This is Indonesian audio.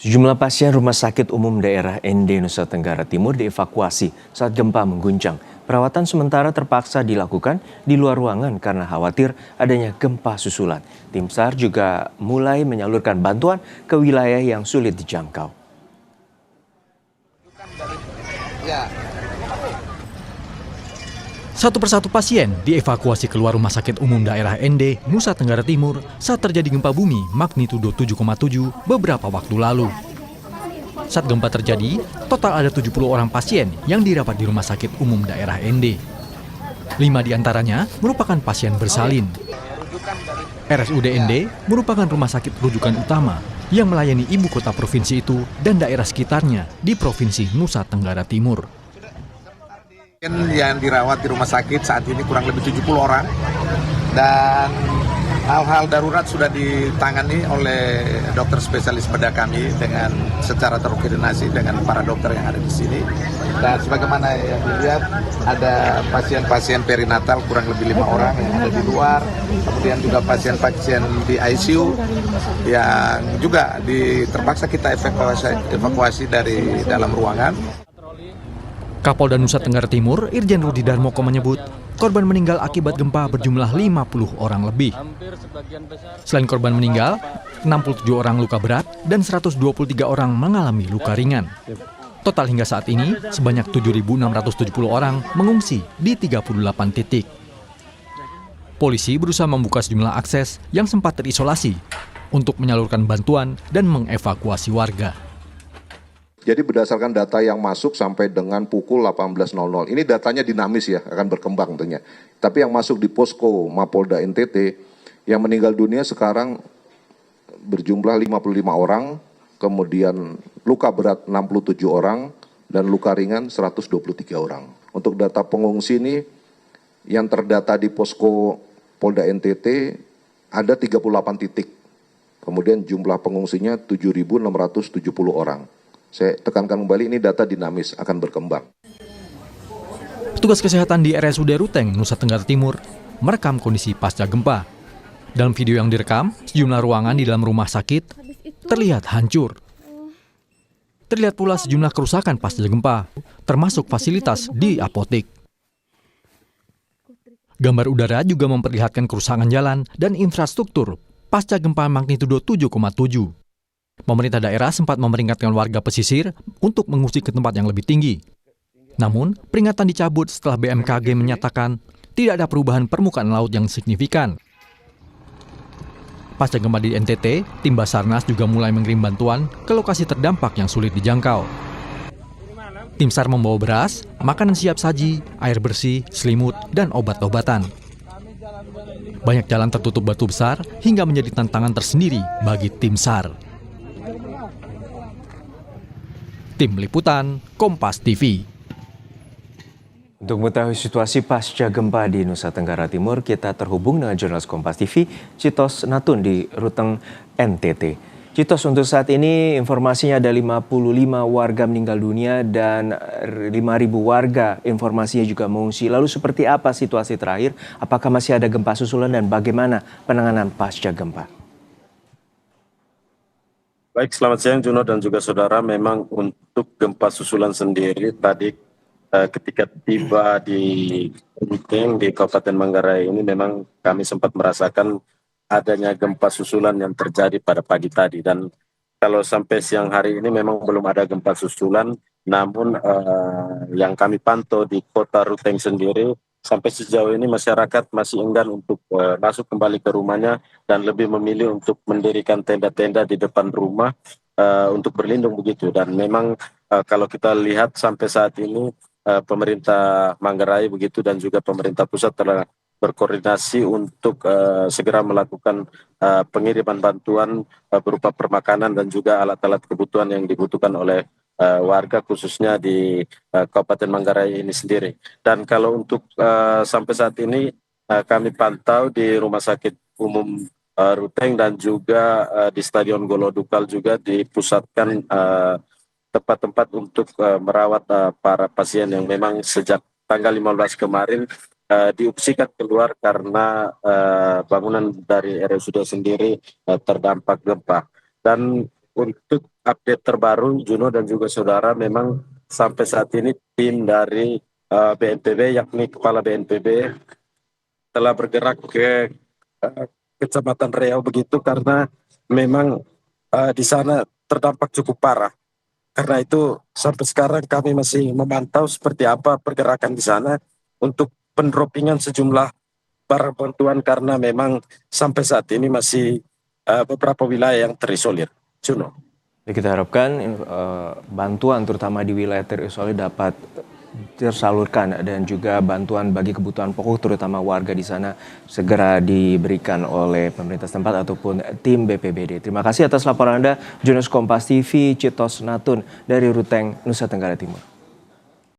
Sejumlah pasien Rumah Sakit Umum Daerah ND Nusa Tenggara Timur dievakuasi saat gempa mengguncang. Perawatan sementara terpaksa dilakukan di luar ruangan karena khawatir adanya gempa susulan. Tim SAR juga mulai menyalurkan bantuan ke wilayah yang sulit dijangkau. Satu persatu pasien dievakuasi keluar Rumah Sakit Umum Daerah ND Nusa Tenggara Timur saat terjadi gempa bumi magnitudo 7,7 beberapa waktu lalu. Saat gempa terjadi, total ada 70 orang pasien yang dirawat di Rumah Sakit Umum Daerah ND. 5 diantaranya merupakan pasien bersalin. RSUD ND merupakan rumah sakit rujukan utama yang melayani ibu kota provinsi itu dan daerah sekitarnya di Provinsi Nusa Tenggara Timur. Yang dirawat di rumah sakit saat ini kurang lebih 70 orang dan hal-hal darurat sudah ditangani oleh dokter spesialis bedah kami dengan secara terkoordinasi dengan para dokter yang ada di sini. Dan sebagaimana yang dilihat ada pasien-pasien perinatal kurang lebih 5 orang yang ada di luar, kemudian juga pasien-pasien di ICU yang juga terpaksa kita evakuasi dari dalam ruangan. Kapolda Nusa Tenggara Timur, Irjen Rudi Darmoko menyebut, korban meninggal akibat gempa berjumlah 50 orang lebih. Selain korban meninggal, 67 orang luka berat dan 123 orang mengalami luka ringan. Total hingga saat ini, sebanyak 7.670 orang mengungsi di 38 titik. Polisi berusaha membuka sejumlah akses yang sempat terisolasi untuk menyalurkan bantuan dan mengevakuasi warga. Jadi berdasarkan data yang masuk sampai dengan pukul 18.00, ini datanya dinamis ya, akan berkembang tentunya. Tapi yang masuk di posko Mapolda NTT, yang meninggal dunia sekarang berjumlah 55 orang, kemudian luka berat 67 orang, dan luka ringan 123 orang. Untuk data pengungsi ini, yang terdata di posko Polda NTT ada 38 titik. Kemudian jumlah pengungsinya 7.670 orang. Saya tekankan kembali, ini data dinamis, akan berkembang. Petugas kesehatan di RSUD Ruteng, Nusa Tenggara Timur, merekam kondisi pasca gempa. Dalam video yang direkam, sejumlah ruangan di dalam rumah sakit terlihat hancur. Terlihat pula sejumlah kerusakan pasca gempa, termasuk fasilitas di apotek. Gambar udara juga memperlihatkan kerusakan jalan dan infrastruktur pasca gempa magnitudo 7,7. Pemerintah daerah sempat memperingatkan warga pesisir untuk mengungsi ke tempat yang lebih tinggi. Namun, peringatan dicabut setelah BMKG menyatakan tidak ada perubahan permukaan laut yang signifikan. Pasca gempa di NTT, tim Basarnas juga mulai mengirim bantuan ke lokasi terdampak yang sulit dijangkau. Tim SAR membawa beras, makanan siap saji, air bersih, selimut, dan obat-obatan. Banyak jalan tertutup batu besar hingga menjadi tantangan tersendiri bagi tim SAR. Tim Liputan, Kompas TV. Untuk mengetahui situasi pasca gempa di Nusa Tenggara Timur, kita terhubung dengan jurnalis Kompas TV, Citos Natun di Ruteng NTT. Citos, untuk saat ini informasinya ada 55 warga meninggal dunia dan 5.000 warga informasinya juga mengungsi. Lalu seperti apa situasi terakhir? Apakah masih ada gempa susulan dan bagaimana penanganan pasca gempa? Baik, selamat siang Juno dan juga saudara. Memang untuk gempa susulan sendiri tadi ketika tiba di Ruteng di Kabupaten Manggarai ini memang kami sempat merasakan adanya gempa susulan yang terjadi pada pagi tadi. Dan kalau sampai siang hari ini memang belum ada gempa susulan, namun yang kami pantau di kota Ruteng sendiri, sampai sejauh ini masyarakat masih enggan untuk masuk kembali ke rumahnya dan lebih memilih untuk mendirikan tenda-tenda di depan rumah untuk berlindung begitu. Dan memang kalau kita lihat sampai saat ini pemerintah Manggarai begitu dan juga pemerintah pusat telah berkoordinasi untuk segera melakukan pengiriman bantuan berupa permakanan dan juga alat-alat kebutuhan yang dibutuhkan oleh warga khususnya di Kabupaten Manggarai ini sendiri. Dan kalau untuk sampai saat ini kami pantau di Rumah Sakit Umum Ruteng dan juga di Stadion Golodukal juga dipusatkan tempat-tempat untuk merawat para pasien yang memang sejak tanggal 15 kemarin diungsikan keluar karena bangunan dari RSUD sendiri terdampak gempa. Dan untuk update terbaru Juno dan juga saudara, memang sampai saat ini tim dari BNPB, yakni Kepala BNPB, telah bergerak ke Kecamatan Riau begitu, karena memang di sana terdampak cukup parah. Karena itu sampai sekarang kami masih memantau seperti apa pergerakan di sana untuk pendropingan sejumlah barang bantuan, karena memang sampai saat ini masih beberapa wilayah yang terisolir. Juno. Jadi kita harapkan bantuan terutama di wilayah terisolir dapat tersalurkan dan juga bantuan bagi kebutuhan pokok terutama warga di sana segera diberikan oleh pemerintah setempat ataupun tim BPBD. Terima kasih atas laporan Anda, jurnalis Kompas TV Citos Natun dari Ruteng, Nusa Tenggara Timur.